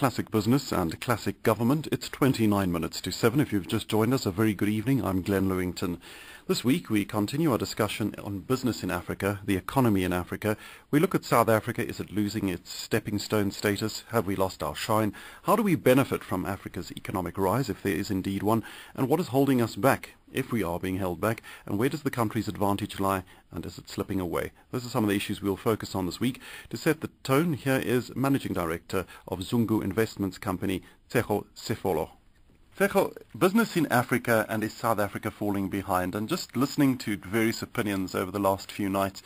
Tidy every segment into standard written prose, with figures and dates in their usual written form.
Classic Business and Classic Government. It's 29 minutes to 7. If you've just joined us, a very good evening. I'm Glenn Lewington. This week we continue our discussion on business in Africa, the economy in Africa. We look at South Africa. Is it losing its stepping stone status? Have we lost our shine? How do we benefit from Africa's economic rise, if there is indeed one? And what is holding us back, if we are being held back? And where does the country's advantage lie? And is it slipping away? Those are some of the issues we'll focus on this week. To set the tone, here is Managing Director of Zungu Investments Company, Tshego Sefolo. Tshego, business in Africa, and is South Africa falling behind? And just listening to various opinions over the last few nights,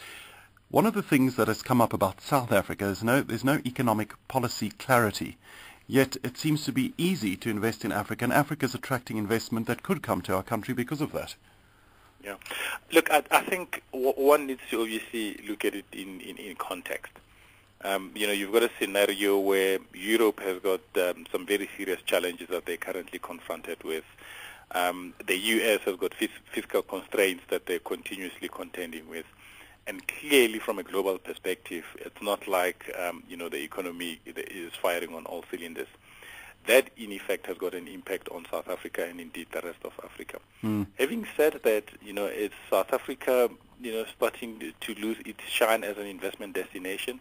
one of the things that has come up about South Africa is there's no economic policy clarity. Yet it seems to be easy to invest in Africa, and Africa is attracting investment that could come to our country because of that. Yeah. Look, I think one needs to obviously look at it in context. You've got a scenario where Europe has got some very serious challenges that they're currently confronted with. The US has got fiscal constraints that they're continuously contending with. And clearly, from a global perspective, it's not like, the economy is firing on all cylinders. That, in effect, has got an impact on South Africa and indeed the rest of Africa. Having said that, it's South Africa, starting to lose its shine as an investment destination.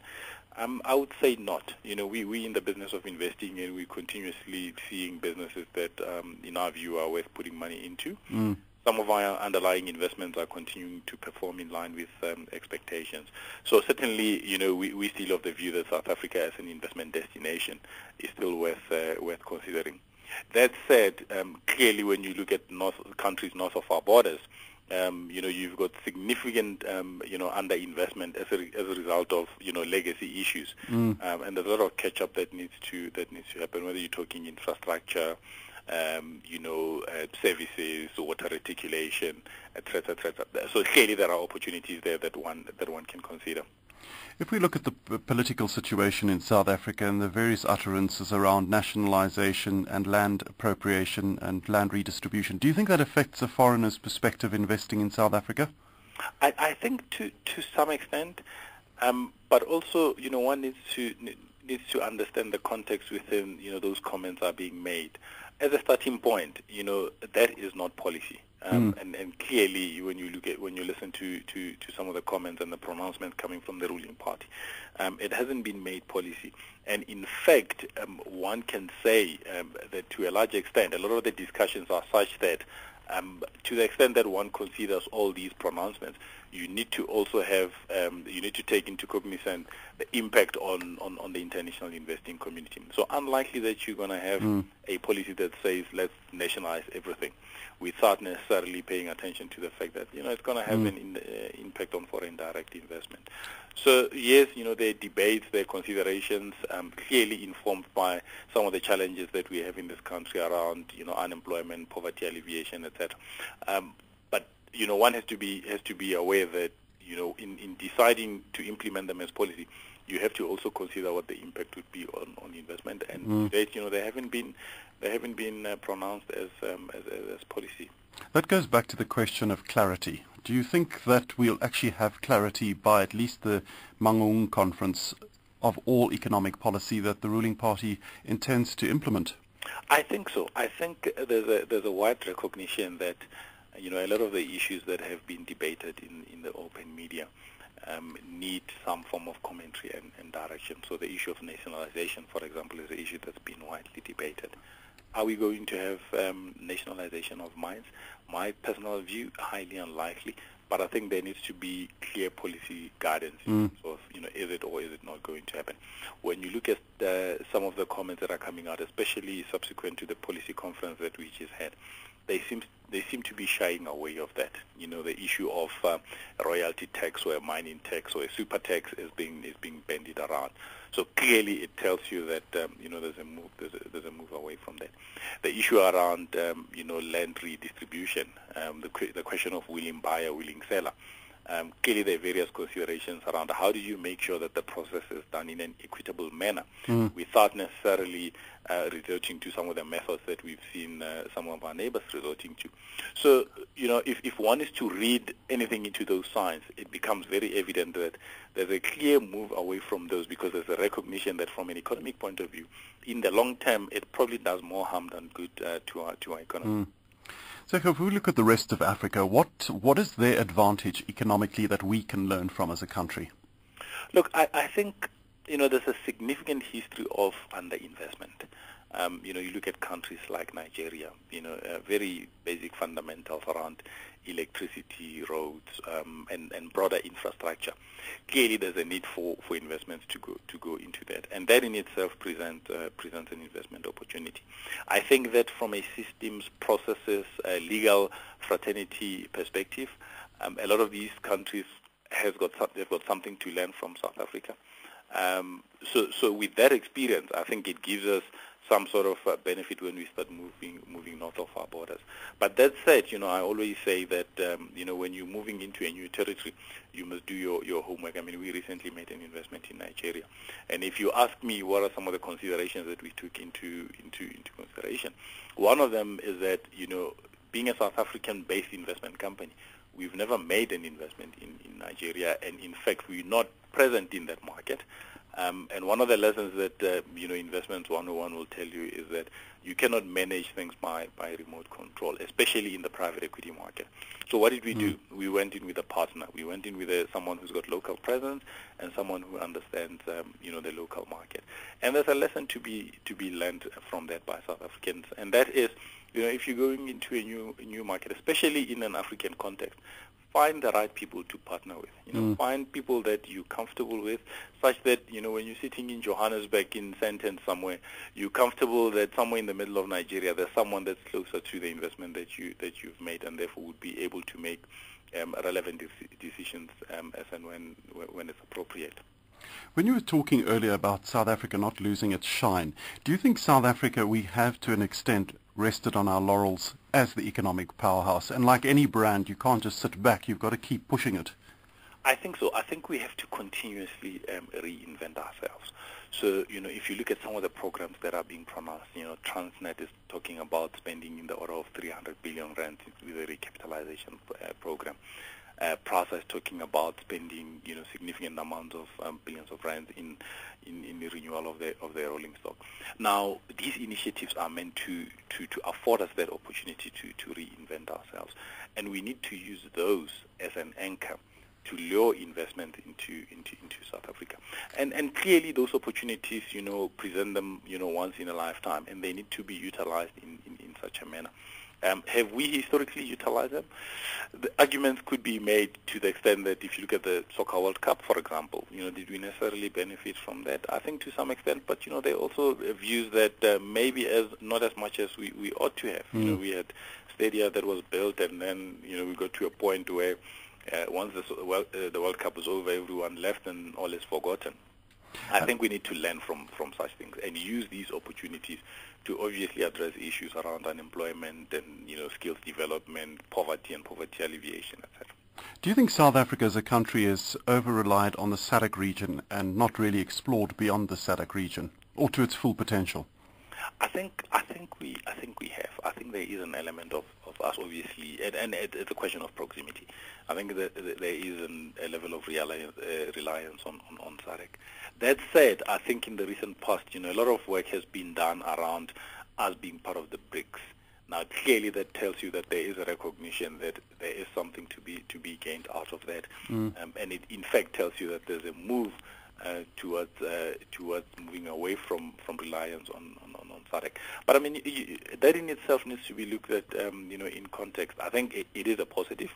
I would say not. We in the business of investing, and we're continuously seeing businesses that, in our view, are worth putting money into. Some of our underlying investments are continuing to perform in line with expectations. So certainly, we still of the view that South Africa as an investment destination is still worth considering. That said, clearly when you look at countries north of our borders, you've got significant, underinvestment as a result of, legacy issues, and there's a lot of catch-up that needs to happen. Whether you're talking infrastructure, services, water reticulation, etc., etc. So clearly there are opportunities there that one can consider. If we look at the political situation in South Africa and the various utterances around nationalization and land appropriation and land redistribution, do you think that affects a foreigner's perspective investing in South Africa? I think to some extent, but also, one needs to understand the context within, those comments are being made. As a starting point, that is not policy. And clearly, when you listen to some of the comments and the pronouncements coming from the ruling party, it hasn't been made policy. And in fact, one can say that to a large extent, a lot of the discussions are such that to the extent that one considers all these pronouncements, you need to also have, you need to take into cognizance the impact on the international investing community. So unlikely that you're going to have a policy that says let's nationalize everything without necessarily paying attention to the fact that, it's going to have an impact on foreign direct investment. So yes, there are debates, there are considerations, clearly informed by some of the challenges that we have in this country around, unemployment, poverty alleviation, etc. But one has to be aware that, in deciding to implement them as policy, you have to also consider what the impact would be on investment. And to date, they haven't been pronounced as policy. That goes back to the question of clarity. Do you think that we'll actually have clarity by at least the Mangaung conference of all economic policy that the ruling party intends to implement? I think so. I think there's a wide recognition that a lot of the issues that have been debated in the open media need some form of commentary and direction. So the issue of nationalization, for example, is an issue that's been widely debated. Are we going to have nationalization of mines? My personal view, highly unlikely, but I think there needs to be clear policy guidance. So, is it or is it not going to happen? When you look at some of the comments that are coming out, especially subsequent to the policy conference that we just had, they seem to be shying away of that. The issue of royalty tax or a mining tax or a super tax is being bandied around. So clearly, it tells you that there's a move away from that. The issue around land redistribution, the question of willing buyer, willing seller, Clearly, there are various considerations around how do you make sure that the process is done in an equitable manner without necessarily resorting to some of the methods that we've seen some of our neighbors resorting to. So, if one is to read anything into those signs, it becomes very evident that there's a clear move away from those, because there's a recognition that from an economic point of view, in the long term, it probably does more harm than good to our economy. So if we look at the rest of Africa, what is their advantage economically that we can learn from as a country? Look, I think, there's a significant history of underinvestment. You look at countries like Nigeria, very basic fundamentals around electricity, roads, and broader infrastructure. Clearly, there's a need for investments to go into that, and that in itself presents an investment opportunity. I think that from a systems, processes, legal fraternity perspective, a lot of these countries they've got something to learn from South Africa. So with that experience, I think it gives us some sort of benefit when we start moving north of our borders. But that said, I always say that, when you're moving into a new territory, you must do your homework. I mean, we recently made an investment in Nigeria. And if you ask me what are some of the considerations that we took into consideration, one of them is that, being a South African-based investment company, we've never made an investment in Nigeria, and in fact, we're not present in that market. And one of the lessons that, Investments 101 will tell you is that you cannot manage things by remote control, especially in the private equity market. So what did we do? We went in with a partner. We went in with someone who's got local presence and someone who understands, the local market. And there's a lesson to be learned from that by South Africans, and that is, if you're going into a new market, especially in an African context, find the right people to partner with. Find people that you're comfortable with, such that, when you're sitting in Johannesburg in Sandton somewhere, you're comfortable that somewhere in the middle of Nigeria, there's someone that's closer to the investment that you've made, and therefore would be able to make relevant decisions as and when it's appropriate. When you were talking earlier about South Africa not losing its shine, do you think South Africa, we have to an extent rested on our laurels as the economic powerhouse? And like any brand, you can't just sit back, you've got to keep pushing it. I think so. I think we have to continuously reinvent ourselves. So, if you look at some of the programs that are being pronounced, Transnet is talking about spending in the order of 300 billion rand with a recapitalization program. PRASA is talking about spending, significant amounts of billions of rands in the renewal of their rolling stock. Now, these initiatives are meant to afford us that opportunity to reinvent ourselves, and we need to use those as an anchor to lure investment into South Africa. And clearly, those opportunities, present them, once in a lifetime, and they need to be utilized in such a manner. Have we historically utilized them? The arguments could be made to the extent that if you look at the Soccer World Cup, for example, did we necessarily benefit from that? I think to some extent, but, there are also views that maybe not as much as we ought to have. We had stadia that was built, and then, we got to a point where once the World Cup was over, everyone left and all is forgotten. I think we need to learn from such things and use these opportunities to obviously address issues around unemployment and skills development, poverty and poverty alleviation, etc. Do you think South Africa as a country is over-relied on the SADC region and not really explored beyond the SADC region, or to its full potential? I think we have. I think there is an element of us, obviously, and it's a question of proximity. I think that there is a level of reliance on SADC. That said, I think in the recent past, a lot of work has been done around us being part of the BRICS. Now, clearly, that tells you that there is a recognition that there is something to be gained out of that, and it in fact tells you that there's a move towards moving away from reliance on SADC. But I mean, that in itself needs to be looked at, in context. I think it is a positive,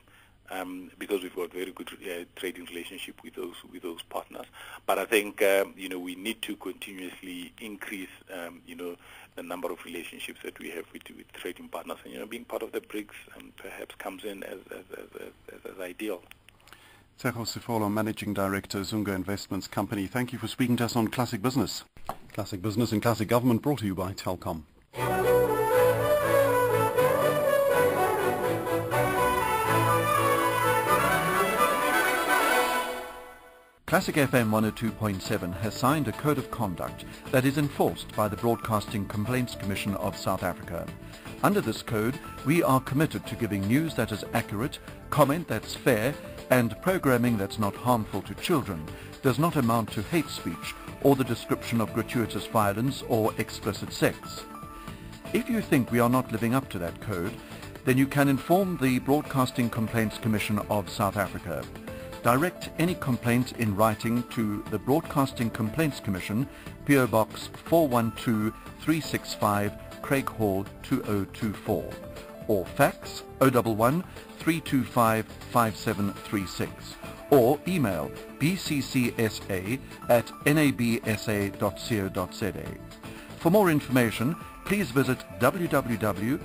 because we've got very good trading relationship with those partners. But I think we need to continuously increase the number of relationships that we have with trading partners, and being part of the BRICS perhaps comes in as ideal. Tshego Sefolo, Managing Director, Zungu Investments Company. Thank you for speaking to us on Classic Business. Classic Business and Classic Government brought to you by Telkom. Classic FM 102.7 has signed a code of conduct that is enforced by the Broadcasting Complaints Commission of South Africa. Under this code, we are committed to giving news that is accurate, comment that's fair, and programming that's not harmful to children, does not amount to hate speech or the description of gratuitous violence or explicit sex. If you think we are not living up to that code, then you can inform the Broadcasting Complaints Commission of South Africa. Direct any complaint in writing to the Broadcasting Complaints Commission, PO Box 412365, Craig Hall 2024, or fax 011 325 5736, or email bccsa@nabsa.co.za. For more information, please visit www.bccsa.co.za.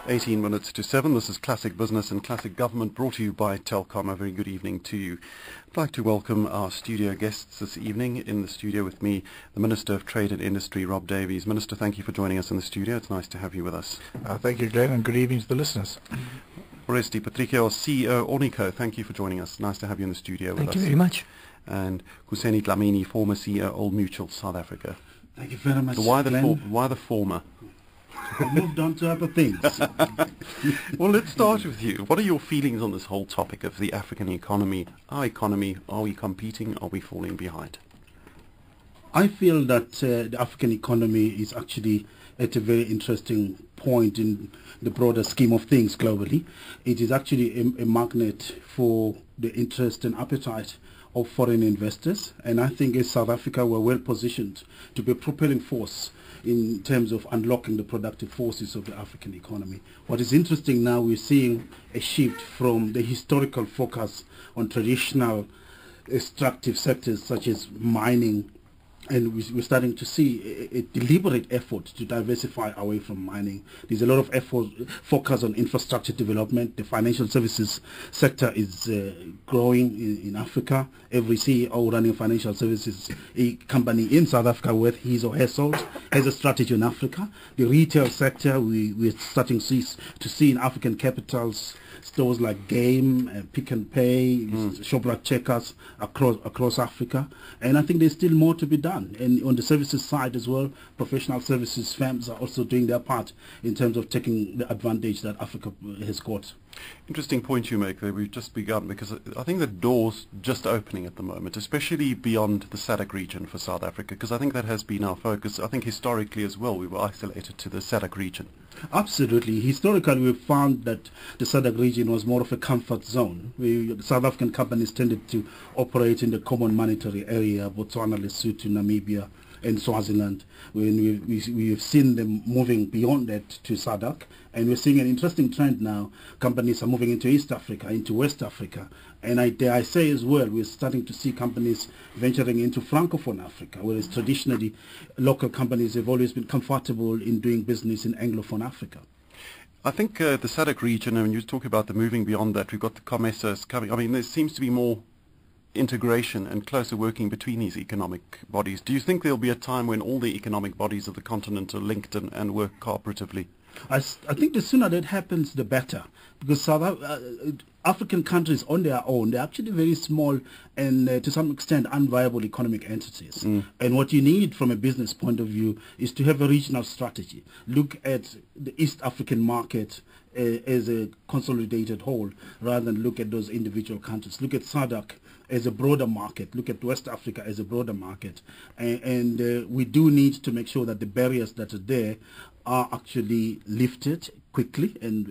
18 minutes to 7. This is Classic Business and Classic Government, brought to you by Telkom. A very good evening to you. I'd like to welcome our studio guests this evening. In the studio with me, the Minister of Trade and Industry, Rob Davies. Minister, thank you for joining us in the studio. It's nice to have you with us. Thank you, Glenn, and good evening to the listeners. Oresti, Patricios, CEO, Ornico, thank you for joining us. Nice to have you in the studio with us. Thank you very much. And Kuseni, Dlamini, former CEO, Old Mutual, South Africa. Thank you very much, So why the Glenn. former? We moved on to other things. Well, let's start with you. What are your feelings on this whole topic of the African economy? Our economy, are we competing? Are we falling behind? I feel that the African economy is actually at a very interesting point in the broader scheme of things globally. It is actually a magnet for the interest and appetite of foreign investors, and I think as South Africa we're well positioned to be a propelling force in terms of unlocking the productive forces of the African economy. What is interesting now, we're seeing a shift from the historical focus on traditional extractive sectors such as mining, and we're starting to see a deliberate effort to diversify away from mining. There's a lot of effort, focus on infrastructure development. The financial services sector is growing in Africa. Every CEO running a financial services company in South Africa with his or her salt has a strategy in Africa. The retail sector, we're starting to see in African capitals stores like Game, Pick and Pay, Shoprite Checkers across Africa, and I think there's still more to be done. And on the services side as well, professional services firms are also doing their part in terms of taking the advantage that Africa has got. Interesting point you make there. We've just begun, because I think the door's just opening at the moment, especially beyond the SADC region for South Africa, because I think that has been our focus. I think historically as well we were isolated to the SADC region. Absolutely. Historically, we found that the SADC region was more of a comfort zone. South African companies tended to operate in the common monetary area, Botswana, Lesotho, Namibia, and Swaziland. When we have seen them moving beyond that to SADC, and we're seeing an interesting trend now. Companies are moving into East Africa, into West Africa, and I say as well, we're starting to see companies venturing into Francophone Africa, whereas traditionally local companies have always been comfortable in doing business in Anglophone Africa. I think the SADC region, and when you talk about the moving beyond that, we've got the COMESAs coming. I mean, there seems to be more integration and closer working between these economic bodies. Do you think there'll be a time when all the economic bodies of the continent are linked and work cooperatively? I think the sooner that happens, the better, because African countries on their own, they're actually very small and to some extent unviable economic entities. And what you need from a business point of view is to have a regional strategy. Look at the East African market as a consolidated whole rather than look at those individual countries. Look at SADC as a broader market. Look at West Africa as a broader market. And we do need to make sure that the barriers that are there are actually lifted quickly and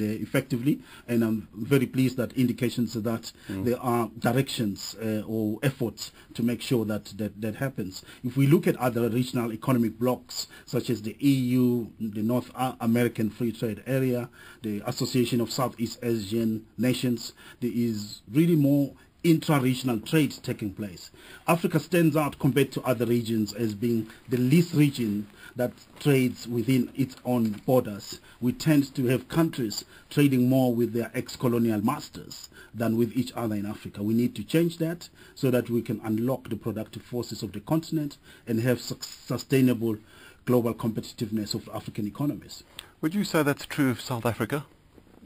effectively, and I'm very pleased that indications of that there are directions or efforts to make sure that happens. If we look at other regional economic blocks such as the EU, the North American Free Trade Area, the Association of Southeast Asian Nations, there is really more intra-regional trade taking place. Africa stands out compared to other regions as being the least region that trades within its own borders. We tend to have countries trading more with their ex-colonial masters than with each other in Africa. We need to change that so that we can unlock the productive forces of the continent and have sustainable global competitiveness of African economies. Would you say that's true of South Africa,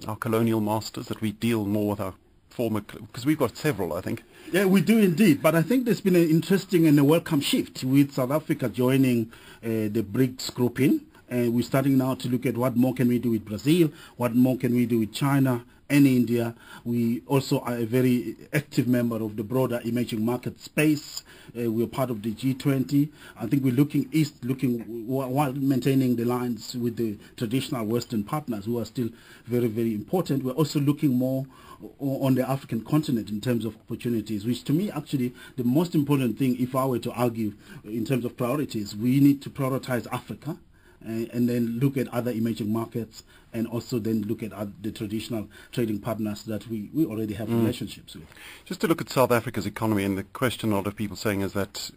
our colonial masters, that we deal more with our former, because we've got several, I think. Yeah, we do indeed. But I think there's been an interesting and a welcome shift with South Africa joining the BRICS grouping. And we're starting now to look at what more can we do with Brazil, what more can we do with China and India. We also are a very active member of the broader emerging market space. We're part of the G20. I think we're looking east, while maintaining the lines with the traditional Western partners who are still very, very important. We're also looking more on the African continent in terms of opportunities, which to me actually the most important thing, if I were to argue in terms of priorities, we need to prioritize Africa and then look at other emerging markets and also then look at the traditional trading partners that we already have relationships with. Just to look at South Africa's economy, and the question a lot of people saying is that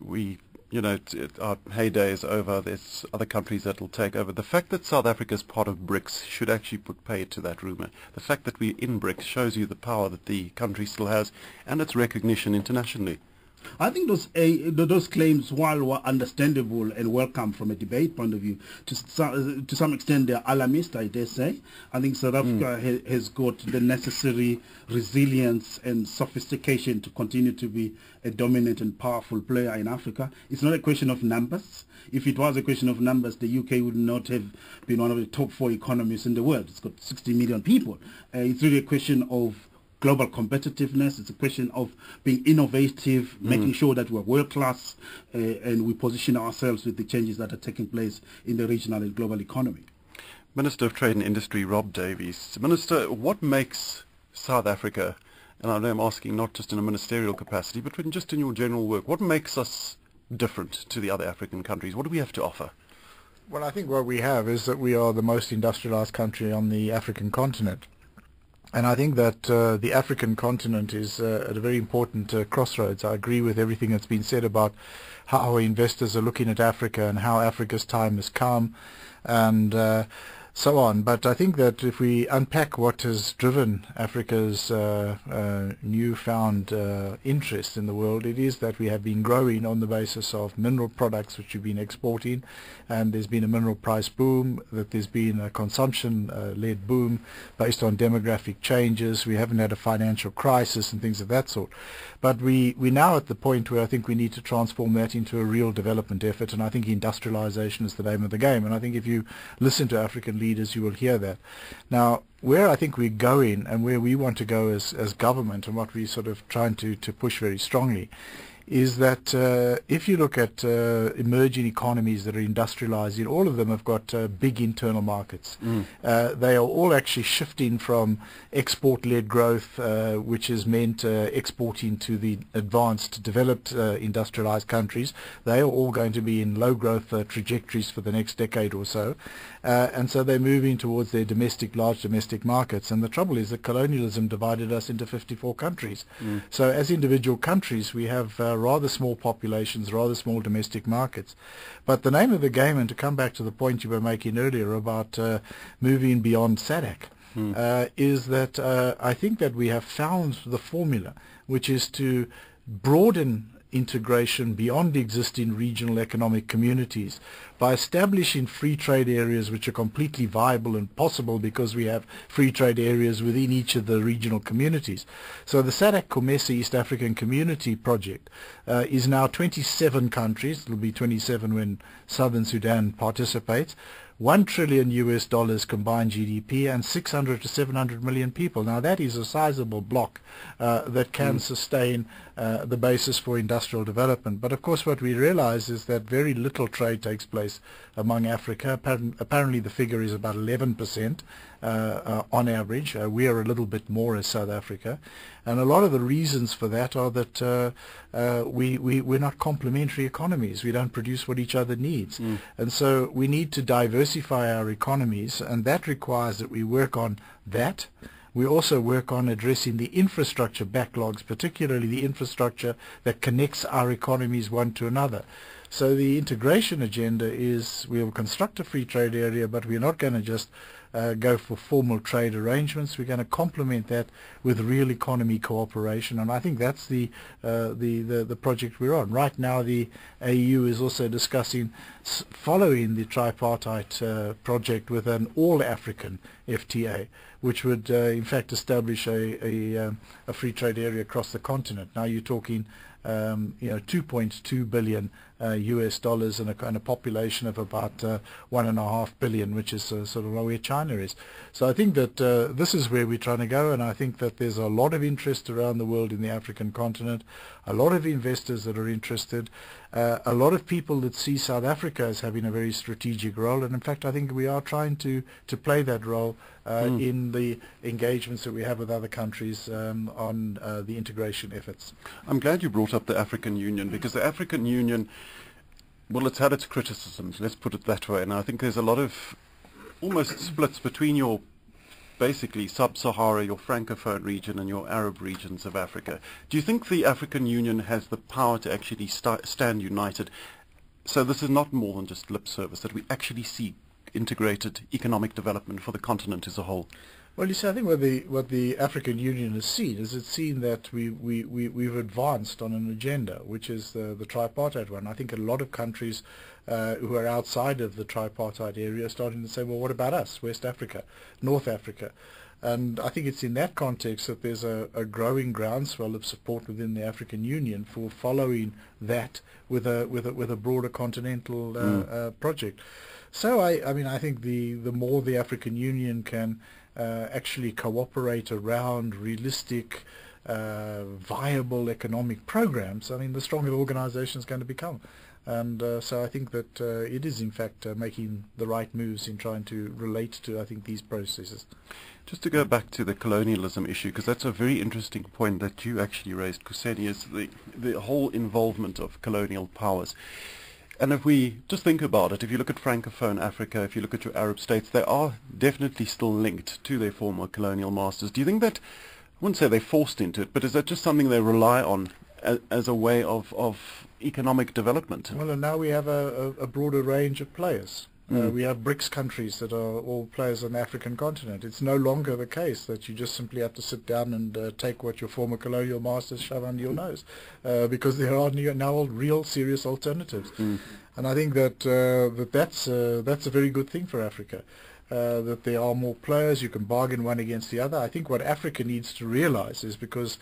our heyday is over, there's other countries that will take over. The fact that South Africa is part of BRICS should actually put paid to that rumour. The fact that we're in BRICS shows you the power that the country still has and its recognition internationally. I think those claims, while were understandable and welcome from a debate point of view, to some extent they're alarmist, I dare say. I think South Africa has got the necessary resilience and sophistication to continue to be a dominant and powerful player in Africa. It's not a question of numbers. If it was a question of numbers, the UK would not have been one of the top 4 economies in the world. It's got 60 million people. It's really a question of global competitiveness. It's a question of being innovative, making sure that we're world class, and we position ourselves with the changes that are taking place in the regional and global economy. Minister of Trade and Industry Rob Davies. Minister, what makes South Africa, and I know I'm asking not just in a ministerial capacity, but just in your general work, what makes us different to the other African countries? What do we have to offer? Well, I think what we have is that we are the most industrialized country on the African continent. And I think that the African continent is at a very important crossroads. I agree with everything that's been said about how our investors are looking at Africa and how Africa's time has come and so on. But I think that if we unpack what has driven Africa's newfound interest in the world, it is that we have been growing on the basis of mineral products which we've been exporting, and there's been a mineral price boom, that there's been a consumption-led boom based on demographic changes. We haven't had a financial crisis and things of that sort. But we're now at the point where I think we need to transform that into a real development effort, and I think industrialization is the name of the game. And I think if you listen to African leaders, you will hear that. Now, where I think we're going and where we want to go as government, and what we're sort of trying to push very strongly, is that if you look at emerging economies that are industrialized, all of them have got big internal markets. They are all actually shifting from export-led growth, which has meant exporting to the advanced, developed, industrialized countries. They are all going to be in low-growth trajectories for the next decade or so. And so they're moving towards their large domestic markets. And the trouble is that colonialism divided us into 54 countries. So as individual countries, we have rather small populations, rather small domestic markets. But the name of the game, and to come back to the point you were making earlier about moving beyond SADC, is that I think that we have found the formula, which is to broaden integration beyond existing regional economic communities by establishing free trade areas which are completely viable and possible because we have free trade areas within each of the regional communities. So the SADC COMESA East African Community Project is now 27 countries. It will be 27 when Southern Sudan participates. $1 trillion combined GDP and 600 to 700 million people. Now that is a sizable block that can sustain the basis for industrial development. But of course what we realize is that very little trade takes place among Africa. Apparently the figure is about 11% on average. We are a little bit more as South Africa. And a lot of the reasons for that are that we're not complementary economies. We don't produce what each other needs. And so we need to diversify our economies, and that requires that we work on that. We also work on addressing the infrastructure backlogs, particularly the infrastructure that connects our economies one to another. So the integration agenda is we will construct a free trade area, but we're not going to just go for formal trade arrangements. We're going to complement that with real economy cooperation, and I think that's the project we're on. Right now the AU is also discussing following the tripartite project with an all-African FTA, which would in fact establish a free trade area across the continent. Now you're talking 2.2 billion US dollars and a population of about 1.5 billion, which is sort of where China is. So I think that this is where we're trying to go, and I think that there's a lot of interest around the world in the African continent, a lot of investors that are interested, a lot of people that see South Africa as having a very strategic role, and in fact I think we are trying to play that role in the engagements that we have with other countries on the integration efforts. I'm glad you brought up the African Union, because the African Union, well, it's had its criticisms, let's put it that way, and I think there's a lot of almost splits between your basically sub-Sahara, your Francophone region and your Arab regions of Africa. Do you think the African Union has the power to actually stand united, so this is not more than just lip service, that we actually see integrated economic development for the continent as a whole? Well, you see, I think what the African Union has seen is it's seen that we've advanced on an agenda, which is the tripartite one. I think a lot of countries who are outside of the tripartite area are starting to say, well, what about us, West Africa, North Africa? And I think it's in that context that there's a growing groundswell of support within the African Union for following that with a broader continental project. So I mean, I think the more the African Union can actually cooperate around realistic, viable economic programs, I mean, the stronger the organization is going to become. And so I think that it is, in fact, making the right moves in trying to relate to, I think, these processes. Just to go back to the colonialism issue, because that's a very interesting point that you actually raised, Kuseni, is the whole involvement of colonial powers. And if we just think about it, if you look at Francophone Africa, if you look at your Arab states, they are definitely still linked to their former colonial masters. Do you think that, I wouldn't say they're forced into it, but is that just something they rely on as a way of economic development? Well, and now we have a broader range of players. We have BRICS countries that are all players on the African continent. It's no longer the case that you just simply have to sit down and take what your former colonial masters shove under your nose, because there are now real serious alternatives. And I think that that's a very good thing for Africa, that there are more players, you can bargain one against the other. I think what Africa needs to realize is, because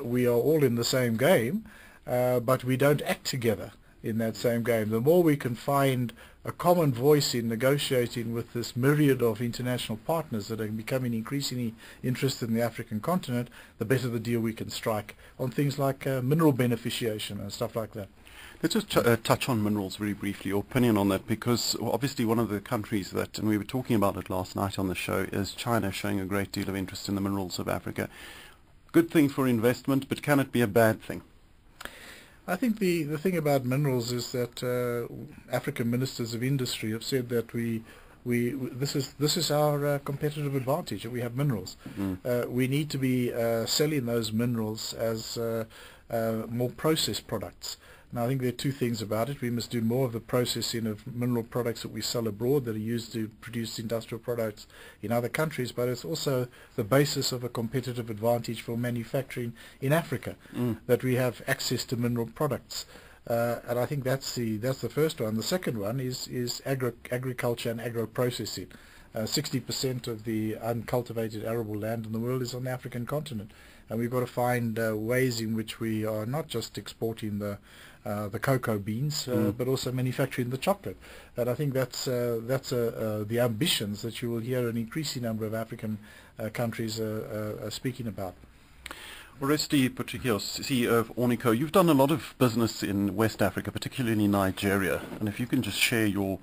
we are all in the same game, but we don't act together in that same game. The more we can find a common voice in negotiating with this myriad of international partners that are becoming increasingly interested in the African continent, the better the deal we can strike on things like mineral beneficiation and stuff like that. Let's just touch on minerals very briefly, your opinion on that, because obviously one of the countries that, and we were talking about it last night on the show, is China, showing a great deal of interest in the minerals of Africa. Good thing for investment, but can it be a bad thing? I think the thing about minerals is that African ministers of industry have said that this is our competitive advantage, that we have minerals. We need to be selling those minerals as more processed products. Now, I think there are two things about it. We must do more of the processing of mineral products that we sell abroad that are used to produce industrial products in other countries, but it's also the basis of a competitive advantage for manufacturing in Africa, that we have access to mineral products. And I think that's the first one. The second one is agriculture and agro-processing. 60% of the uncultivated arable land in the world is on the African continent, and we've got to find ways in which we are not just exporting the cocoa beans, but also manufacturing the chocolate. And I think that's the ambitions that you will hear an increasing number of African countries speaking about. Oresti, Patricios, CEO of Ornico, you've done a lot of business in West Africa, particularly in Nigeria, and if you can just share your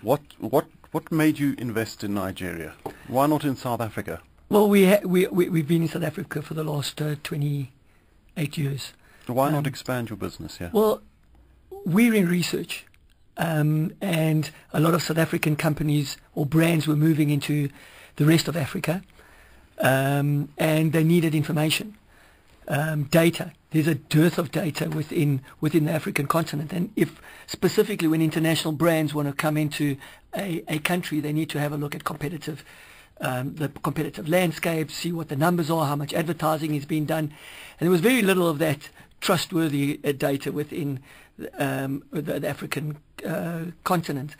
what made you invest in Nigeria? Why not in South Africa? Well, we've been in South Africa for the last 28 years. Why not expand your business here? Well, we're in research, and a lot of South African companies or brands were moving into the rest of Africa, and they needed information. data. There's a dearth of data within the African continent, and if specifically when international brands want to come into a country, they need to have a look at the competitive landscape, see what the numbers are, how much advertising is being done, and there was very little of that trustworthy data within the African continent.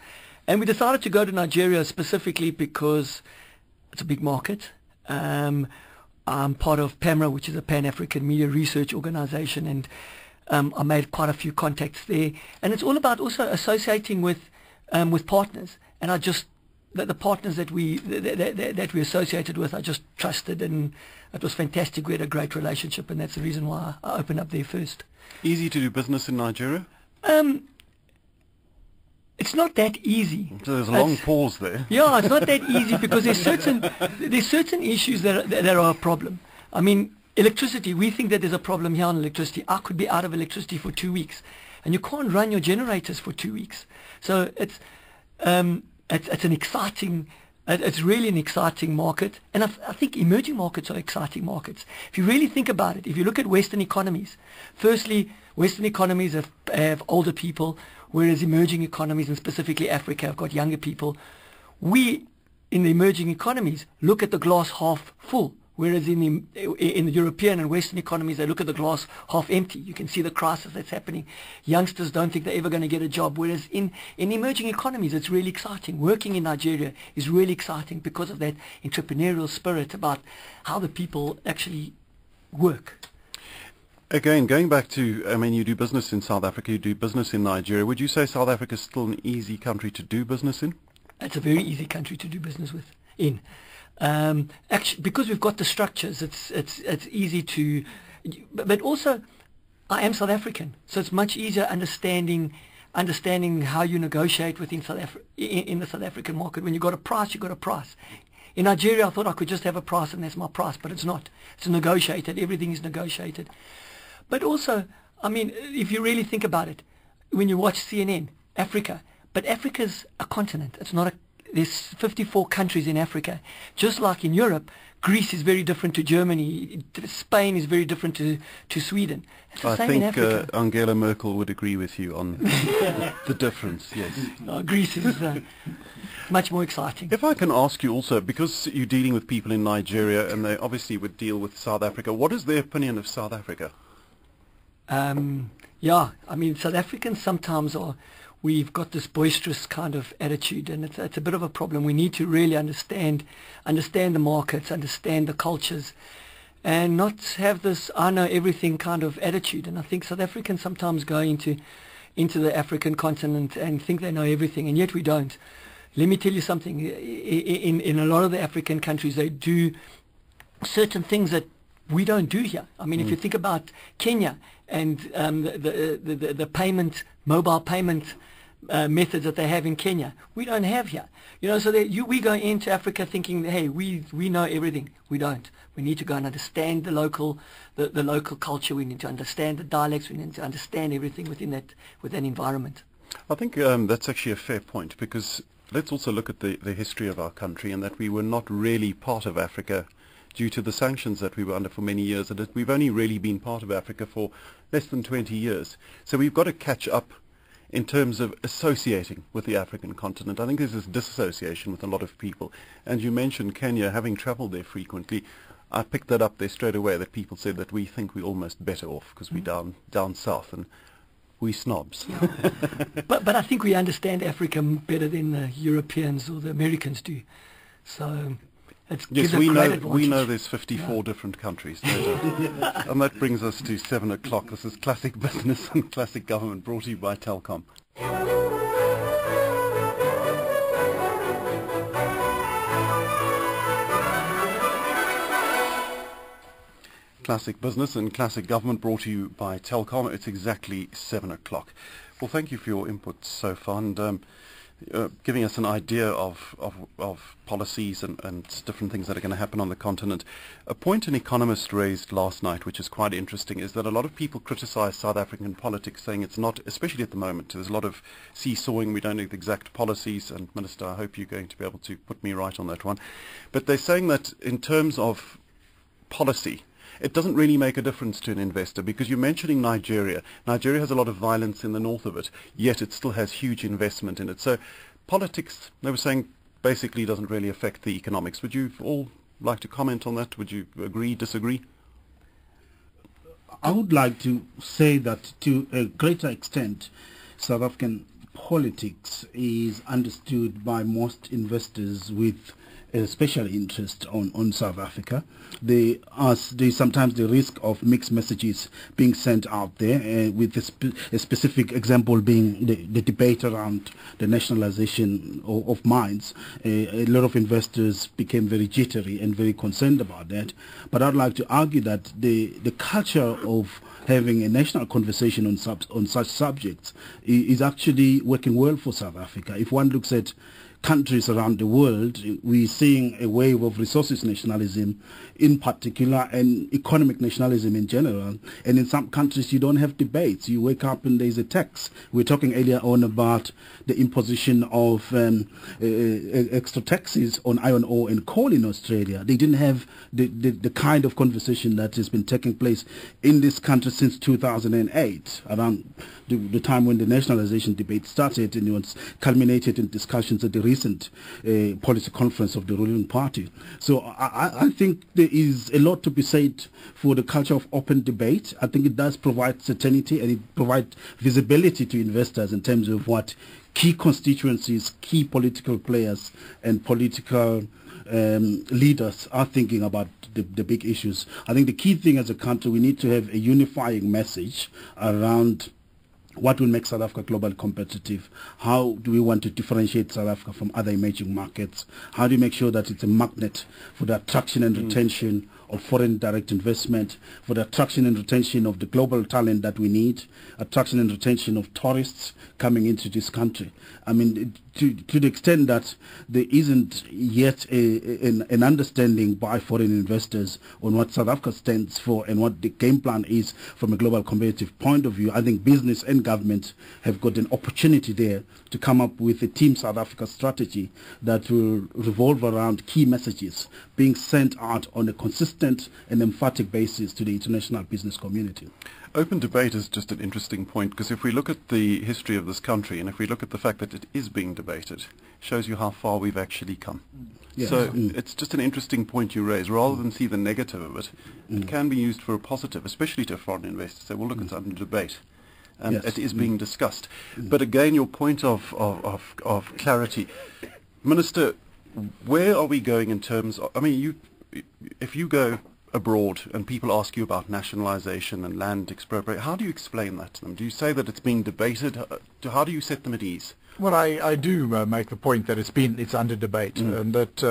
And we decided to go to Nigeria specifically because it's a big market. I'm part of PAMRA, which is a Pan-African Media Research Organization, and I made quite a few contacts there. And it's all about also associating with partners. And the partners that we associated with, I just trusted, and it was fantastic. We had a great relationship, and that's the reason why I opened up there first. Easy to do business in Nigeria? It's not that easy. So there's a long pause there. Yeah, it's not that easy because there's certain issues that are a problem. I mean, electricity, we think that there's a problem here on electricity. I could be out of electricity for 2 weeks, and you can't run your generators for 2 weeks. So it's really an exciting market, and I think emerging markets are exciting markets. If you really think about it, if you look at Western economies, firstly, Western economies have older people, whereas emerging economies, and specifically Africa, have got younger people. We, in the emerging economies, look at the glass half full, whereas in the European and Western economies, they look at the glass half empty. You can see the crisis that's happening. Youngsters don't think they're ever going to get a job, whereas in emerging economies, it's really exciting. Working in Nigeria is really exciting because of that entrepreneurial spirit about how the people actually work. Again, going back to, I mean, you do business in South Africa, you do business in Nigeria. Would you say South Africa is still an easy country to do business in? It's a very easy country to do business in. Actually, because we've got the structures, it's easy to, but also I am South African, so it's much easier understanding how you negotiate within in the South African market. When you got a price, you got a price. In Nigeria, I thought I could just have a price and that's my price, but it's not. It's negotiated. Everything is negotiated. But also, I mean, if you really think about it, when you watch CNN, Africa, but Africa's a continent. It's not there's 54 countries in Africa. Just like in Europe, Greece is very different to Germany. Spain is very different to Sweden. It's the same in Africa. Angela Merkel would agree with you on the difference, yes. Greece is much more exciting. If I can ask you also, because you're dealing with people in Nigeria and they obviously would deal with South Africa, what is their opinion of South Africa? Yeah, I mean, South Africans sometimes we've got this boisterous kind of attitude, and it's a bit of a problem. We need to really understand the markets, understand the cultures, and not have this I know everything kind of attitude. And I think South Africans sometimes go into the African continent and think they know everything, and yet we don't. Let me tell you something. In a lot of the African countries, they do certain things that we don't do here. I mean, if you think about Kenya and the mobile payment methods that they have in Kenya, we don't have here. You know, so we go into Africa thinking, hey, we know everything. We don't. We need to go and understand the local culture. We need to understand the dialects. We need to understand everything within that environment. I think that's actually a fair point, because let's also look at the history of our country, and that we were not really part of Africa due to the sanctions that we were under for many years, and that we've only really been part of Africa for less than 20 years. So we've got to catch up in terms of associating with the African continent. I think there's this disassociation with a lot of people. And you mentioned Kenya, having travelled there frequently. I picked that up there straight away, that people said that we think we're almost better off because we're down south, and we snobs. Yeah. but I think we understand Africa better than the Europeans or the Americans do. So yes, we know there's 54 different countries, no doubt. And that brings us to 7 o'clock. This is Classic Business and Classic Government, brought to you by Telkom. Classic Business and Classic Government, brought to you by Telkom. It's exactly 7 o'clock. Well, thank you for your input so far, and giving us an idea of policies and different things that are going to happen on the continent. A point an economist raised last night, which is quite interesting, is that a lot of people criticize South African politics, saying it's not, especially at the moment, there's a lot of seesawing, we don't know the exact policies, and Minister, I hope you're going to be able to put me right on that one. But they're saying that in terms of policy, it doesn't really make a difference to an investor, because you're mentioning Nigeria. Nigeria has a lot of violence in the north of it, yet it still has huge investment in it. So politics, they were saying, basically doesn't really affect the economics. Would you all like to comment on that? Would you agree, disagree? I would like to say that to a greater extent, South African politics is understood by most investors with a special interest on South Africa. There's sometimes the risk of mixed messages being sent out there, with a specific example being the debate around the nationalization of mines. A lot of investors became very jittery and very concerned about that. But I'd like to argue that the culture of having a national conversation on such subjects is actually working well for South Africa. If one looks at countries around the world, we're seeing a wave of resources nationalism in particular, and economic nationalism in general. And in some countries you don't have debates. You wake up and there's a tax. We were talking earlier on about the imposition of extra taxes on iron ore and coal in Australia. They didn't have the kind of conversation that has been taking place in this country since 2008, around the time when the nationalization debate started, and it was culminated in discussions at the recent policy conference of the ruling party. So I think there is a lot to be said for the culture of open debate. I think it does provide certainty, and it provides visibility to investors in terms of what key constituencies, key political players and political leaders are thinking about the big issues. I think the key thing as a country, we need to have a unifying message around what will make South Africa globally competitive. How do we want to differentiate South Africa from other emerging markets? How do you make sure that it's a magnet for the attraction and retention of foreign direct investment, for the attraction and retention of the global talent that we need, attraction and retention of tourists coming into this country? I mean, to the extent that there isn't yet an understanding by foreign investors on what South Africa stands for and what the game plan is from a global competitive point of view, I think business and government have got an opportunity there to come up with a Team South Africa strategy that will revolve around key messages being sent out on a consistent and emphatic basis to the international business community. Open debate is just an interesting point, because if we look at the history of this country, and if we look at the fact that it is being debated, shows you how far we've actually come. Yes. So it's just an interesting point you raise. Rather than see the negative of it, it can be used for a positive, especially to foreign investors. Say, well, look, it's under debate. And it is being discussed. But again, your point of clarity. Minister, where are we going in terms of, I mean, if you go abroad and people ask you about nationalization and land expropriation, how do you explain that to them? Do you say that it's being debated? How do you set them at ease? Well, I do make the point that it's under debate, and that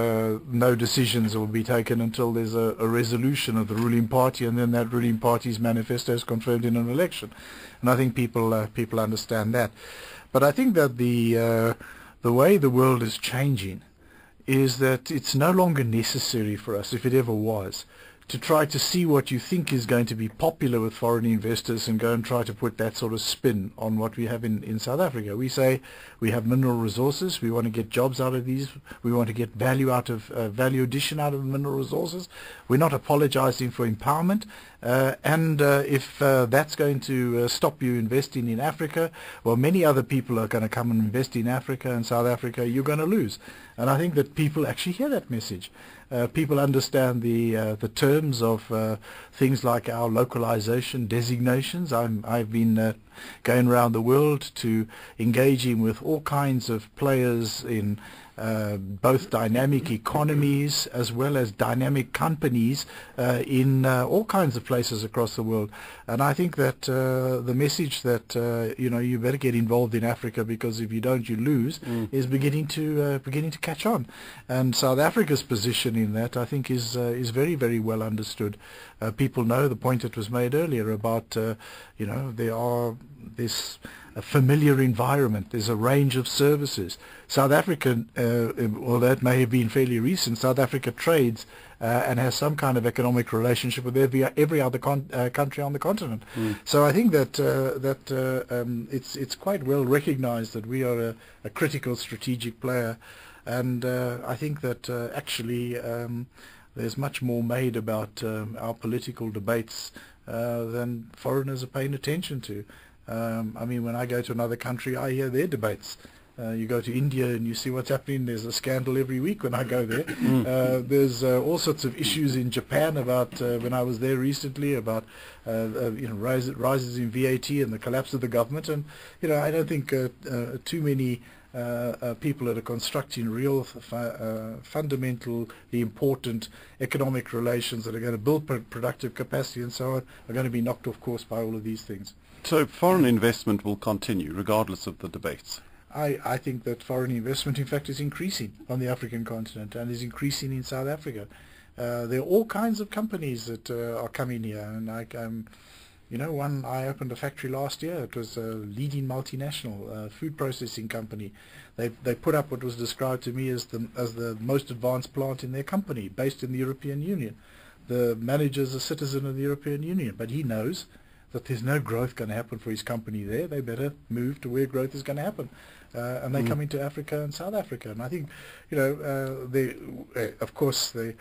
no decisions will be taken until there's a resolution of the ruling party, and then that ruling party's manifesto is confirmed in an election. And I think people understand that. But I think that the way the world is changing is that it's no longer necessary for us, if it ever was, to try to see what you think is going to be popular with foreign investors and go and try to put that sort of spin on what we have in South Africa. We say we have mineral resources, we want to get jobs out of these, we want to get value addition out of mineral resources. We're not apologizing for empowerment, and if that's going to stop you investing in Africa, well, many other people are going to come and invest in Africa and South Africa, you're going to lose. And I think that people actually hear that message. People understand the terms of things like our localization designations. I've been going around the world to engaging with all kinds of players in both dynamic economies as well as dynamic companies in all kinds of places across the world. And I think that the message that you better get involved in Africa, because if you don't, you lose, is beginning to catch on. And South Africa's position in that, I think, is very, very well understood. People know the point that was made earlier about there's a familiar environment, there's a range of services. South Africa, although it may have been fairly recent, South Africa trades and has some kind of economic relationship with every other country on the continent. So I think that it's quite well recognized that we are a critical strategic player, and I think that actually there's much more made about our political debates than foreigners are paying attention to. I mean, when I go to another country, I hear their debates. You go to India and you see what's happening. There's a scandal every week when I go there. There's all sorts of issues in Japan about, when I was there recently, about rises in VAT and the collapse of the government. And I don't think too many people that are constructing real fundamentally important economic relations that are going to build productive capacity and so on are going to be knocked off course by all of these things. So foreign investment will continue regardless of the debates? I think that foreign investment, in fact, is increasing on the African continent and is increasing in South Africa. There are all kinds of companies that are coming here, and I opened a factory last year. It was a leading multinational food processing company. They put up what was described to me as the most advanced plant in their company, based in the European Union. The manager is a citizen of the European Union, but he knows that there's no growth going to happen for his company there. They better move to where growth is going to happen. And they come into Africa and South Africa. And I think, of course, the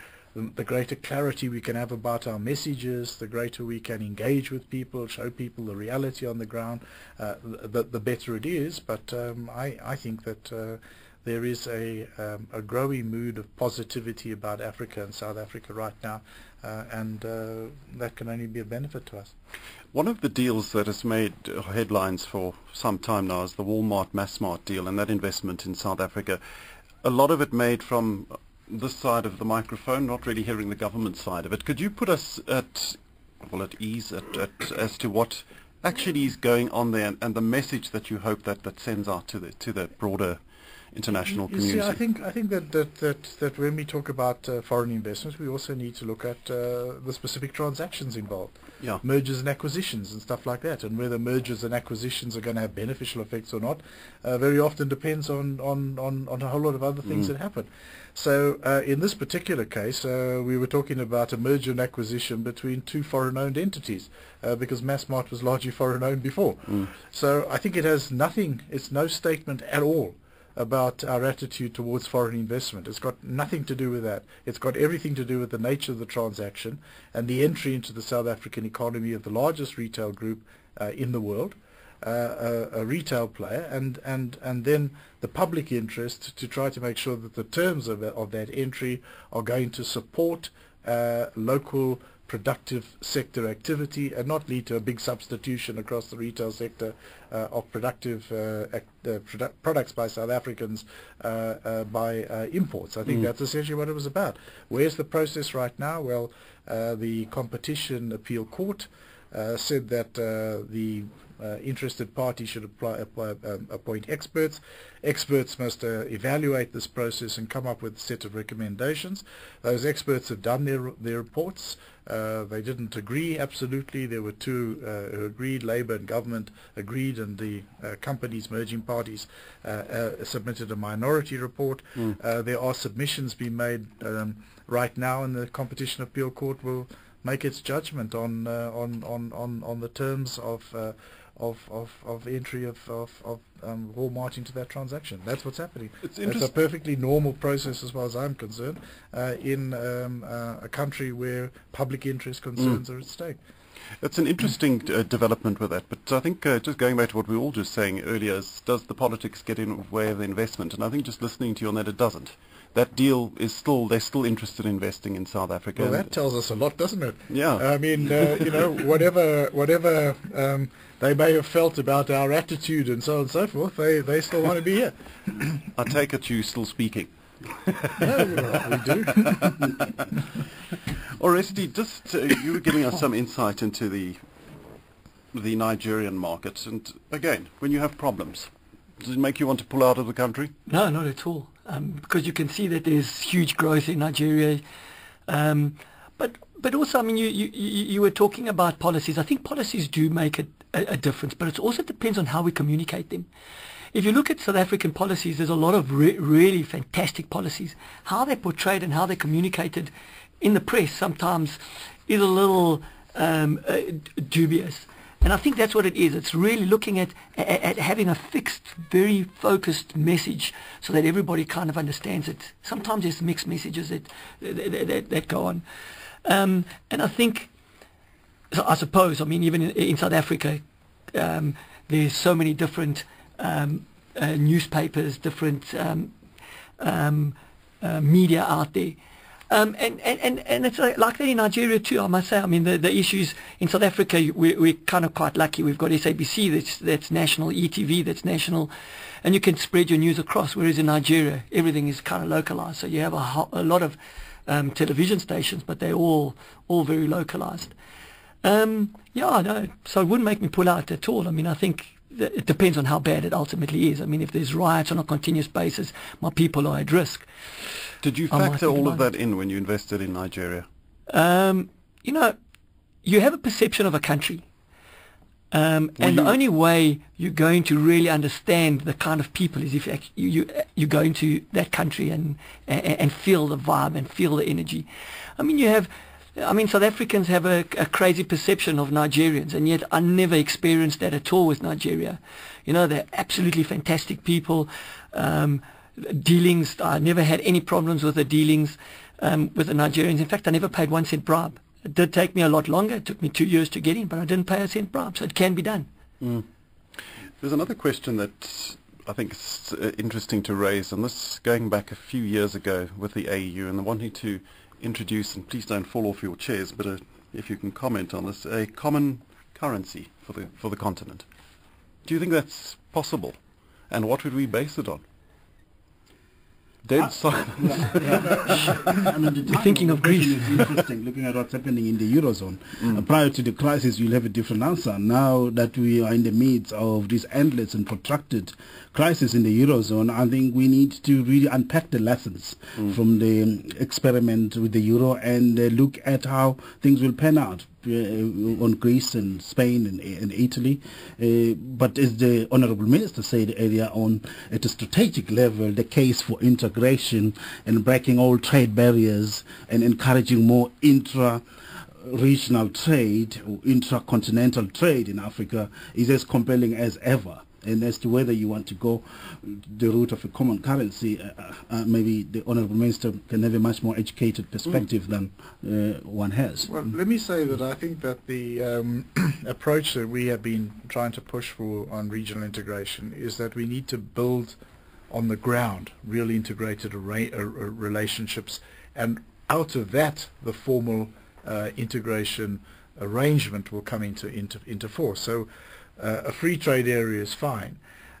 greater clarity we can have about our messages, the greater we can engage with people, show people the reality on the ground, the better it is. But I think that there is a growing mood of positivity about Africa and South Africa right now, and that can only be a benefit to us. One of the deals that has made headlines for some time now is the Walmart Massmart deal, and that investment in South Africa. A lot of it made from this side of the microphone, not really hearing the government side of it. Could you put us at ease as to what actually is going on there, and the message that you hope that sends out to the broader international community? See, I think that when we talk about foreign investments, we also need to look at the specific transactions involved. Yeah. Mergers and acquisitions and stuff like that, and whether mergers and acquisitions are going to have beneficial effects or not very often depends on a whole lot of other things that happen. So in this particular case, we were talking about a merger and acquisition between two foreign-owned entities, because Massmart was largely foreign-owned before. So I think it has nothing, it's no statement at all about our attitude towards foreign investment. It's got nothing to do with that. It's got everything to do with the nature of the transaction and the entry into the South African economy of the largest retail group in the world, a retail player, and then the public interest to try to make sure that the terms of that entry are going to support local productive sector activity and not lead to a big substitution across the retail sector of productive products by South Africans by imports. I think that's essentially what it was about. Where's the process right now? Well, the Competition Appeal Court said that the interested party should appoint experts. Experts must evaluate this process and come up with a set of recommendations. Those experts have done their reports. They didn't agree absolutely. There were two who agreed. Labour and government agreed, and the companies, merging parties, submitted a minority report. There are submissions being made right now, and the Competition Appeal Court will make its judgment on the terms of entry of Walmart into that transaction. That's what's happening. It's a perfectly normal process as far as I'm concerned in a country where public interest concerns are at stake. It's an interesting development with that, but I think just going back to what we were all just saying earlier, is does the politics get in the way of the investment? And I think just listening to you on that, it doesn't. That deal is they're still interested in investing in South Africa. Well, that tells us a lot, doesn't it? Yeah. I mean, whatever they may have felt about our attitude and so on and so forth, they still want to be here. I take it you're still speaking. No, we do. Oresti, just you were giving us some insight into the Nigerian market, and again, when you have problems, does it make you want to pull out of the country? No, not at all. Because you can see that there's huge growth in Nigeria, but also, I mean, you were talking about policies. I think policies do make a difference, but it also depends on how we communicate them. If you look at South African policies, there's a lot of really fantastic policies. How they're portrayed and how they're communicated in the press sometimes is a little dubious. And I think that's what it is. It's really looking at having a fixed, very focused message so that everybody kind of understands it. Sometimes there's mixed messages that go on. And I think, so I suppose, I mean, even in South Africa, there's so many different newspapers, different media out there. And it's like that in Nigeria too, I must say. I mean, the issues in South Africa, we're kind of quite lucky. We've got SABC, that's national, ETV, that's national, and you can spread your news across, whereas in Nigeria, everything is kind of localized. So you have a lot of television stations, but they're all very localized. Yeah, no, so it wouldn't make me pull out at all. I mean, I think it depends on how bad it ultimately is. I mean, if there's riots on a continuous basis, my people are at risk. Did you factor all of that in when you invested in Nigeria? You know, you have a perception of a country. And the only way you're going to really understand the kind of people is if you go into that country and feel the vibe and feel the energy. I mean, South Africans have a crazy perception of Nigerians, and yet I never experienced that at all with Nigeria. You know, they're absolutely fantastic people. Dealings, I never had any problems with the dealings with the Nigerians. In fact, I never paid 1 cent bribe. It did take me a lot longer. It took me 2 years to get in, but I didn't pay a cent bribe, so it can be done. There's another question that I think is interesting to raise, and this going back a few years ago with the AU and the wanting to introduce, and please don't fall off your chairs, but if you can comment on this, a common currency for the continent. Do you think that's possible? And what would we base it on? Dead silence. I mean, thinking of Greece. Is interesting, looking at what's happening in the Eurozone. Prior to the crisis, you'll have a different answer. Now that we are in the midst of this endless and protracted crisis in the Eurozone, I think we need to really unpack the lessons from the experiment with the Euro and look at how things will pan out on Greece and Spain and Italy. But as the Honourable Minister said earlier on, at a strategic level, the case for integration and breaking all trade barriers and encouraging more intra-regional trade or intra-continental trade in Africa is as compelling as ever. And as to whether you want to go the route of a common currency, maybe the Honourable Minister can have a much more educated perspective than one has. Well, let me say that I think that the approach that we have been trying to push for on regional integration is that we need to build on the ground real integrated relationships, and out of that the formal integration arrangement will come into force. So a free trade area is fine.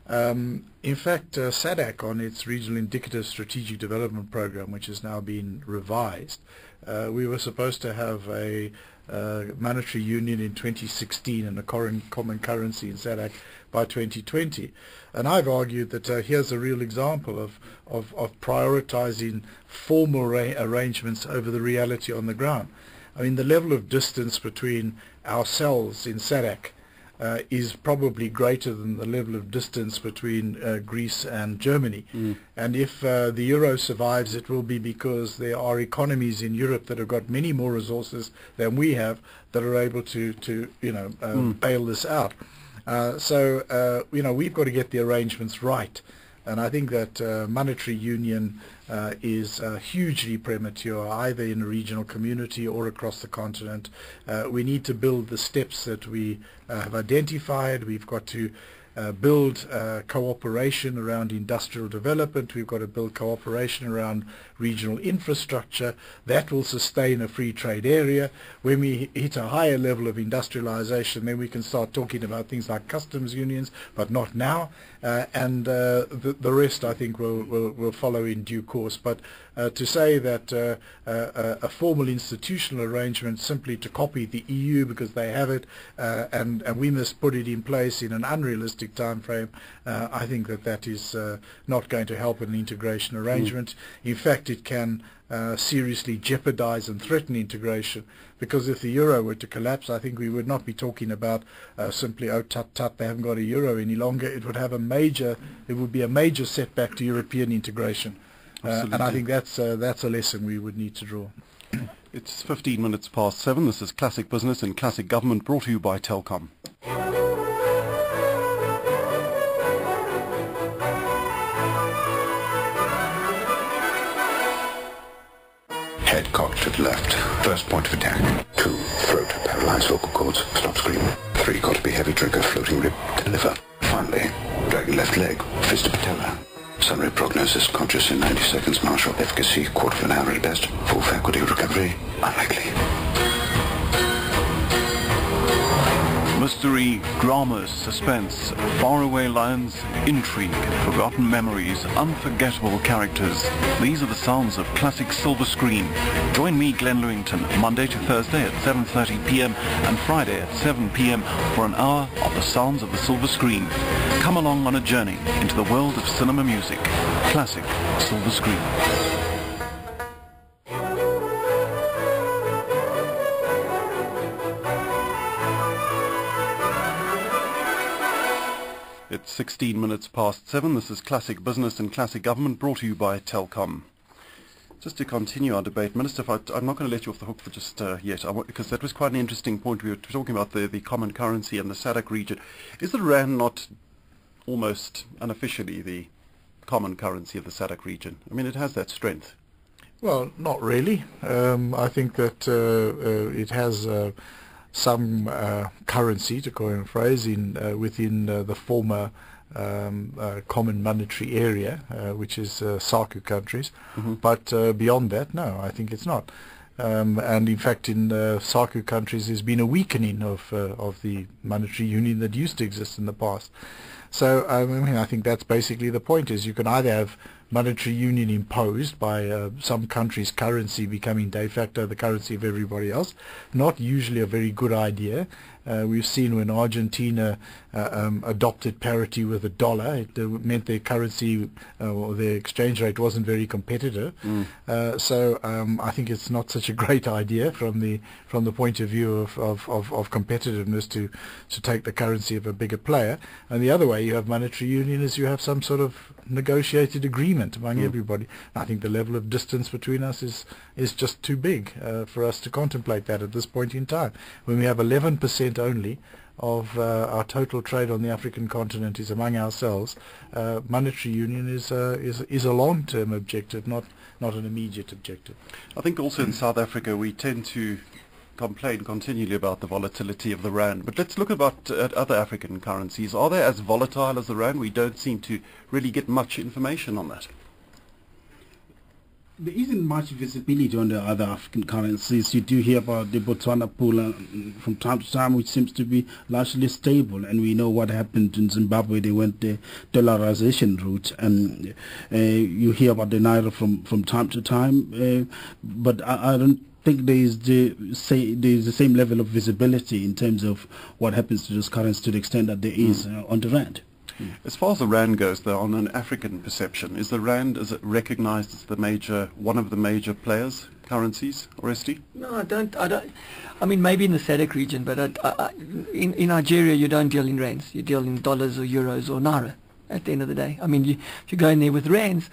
In fact, SADC, on its Regional Indicative Strategic Development Program, which has now been revised, we were supposed to have a monetary union in 2016 and a common currency in SADC by 2020. And I've argued that here's a real example of prioritizing formal arrangements over the reality on the ground. I mean, the level of distance between ourselves in SADC is probably greater than the level of distance between Greece and Germany. And if the euro survives, it will be because there are economies in Europe that have got many more resources than we have that are able to bail this out. So we've got to get the arrangements right. And I think that monetary union is hugely premature, either in a regional community or across the continent. We need to build the steps that we have identified. We've got to build cooperation around industrial development. We've got to build cooperation around regional infrastructure. That will sustain a free trade area. When we hit a higher level of industrialization, then we can start talking about things like customs unions, but not now. And the rest, I think, will follow in due course. But to say that a formal institutional arrangement simply to copy the EU because they have it and we must put it in place in an unrealistic time frame, I think that is not going to help an integration arrangement. In fact, it can seriously jeopardize and threaten integration, because if the euro were to collapse, I think we would not be talking about simply, oh, tut, they haven't got a euro any longer. It would be a major setback to European integration. And I think that's a lesson we would need to draw. It's 15 minutes past 7. This is Classic Business and Classic Government, brought to you by Telkom. Head cocked to the left. First point of attack. 2. Throat. Paralyze vocal cords. Stop screaming. 3. Got to be heavy trigger. Floating rib to liver. Finally, dragging left leg. Fist to patella. Summary prognosis. Conscious in 90 seconds. Martial efficacy. Quarter of an hour at best. Full faculty recovery. Unlikely. Mystery, dramas, suspense, faraway lines, intrigue, forgotten memories, unforgettable characters. These are the sounds of classic silver screen. Join me, Glenn Lewington, Monday to Thursday at 7:30 p.m. and Friday at 7 p.m. for an hour of the sounds of the silver screen. Come along on a journey into the world of cinema music. Classic silver screen. It's 16 minutes past 7. This is Classic Business and Classic Government, brought to you by Telkom. Just to continue our debate, Minister, I'm not going to let you off the hook for just yet, because that was quite an interesting point. We were talking about the common currency and the SADC region. Is the rand not almost unofficially the common currency of the SADC region? I mean, it has that strength. Well, not really. I think that it has some currency, to coin a phrase, within the former common monetary area, which is SACU countries. Mm-hmm. But beyond that, no, I think it's not. And in fact, in SACU countries, there's been a weakening of the monetary union that used to exist in the past. So I mean, I think that's basically the point: is you can either have monetary union imposed by some country's currency becoming de facto the currency of everybody else. Not usually a very good idea. We've seen when Argentina adopted parity with the dollar, it meant their currency or their exchange rate wasn't very competitive. So I think it's not such a great idea from the point of view of competitiveness to take the currency of a bigger player. And the other way you have monetary union is you have some sort of negotiated agreement among everybody. I think the level of distance between us is just too big for us to contemplate that at this point in time. When we have 11% only of our total trade on the African continent is among ourselves, monetary union is a long-term objective, not an immediate objective. I think also in South Africa we tend to complain continually about the volatility of the rand, but let's look at other African currencies. Are they as volatile as the rand? We don't seem to really get much information on that. There isn't much visibility on the other African currencies. You do hear about the Botswana pula from time to time, which seems to be largely stable, and we know what happened in Zimbabwe. They went the dollarization route, and you hear about the naira from time to time, but I don't think there is the same level of visibility in terms of what happens to those currencies to the extent that there is on the rand. As far as the rand goes, though, on an African perception, is the rand recognized as one of the major players, currencies, Oresti? No, I don't. I mean, maybe in the SADC region, but in Nigeria you don't deal in rands. You deal in dollars or euros or naira at the end of the day. I mean, if you go in there with rands,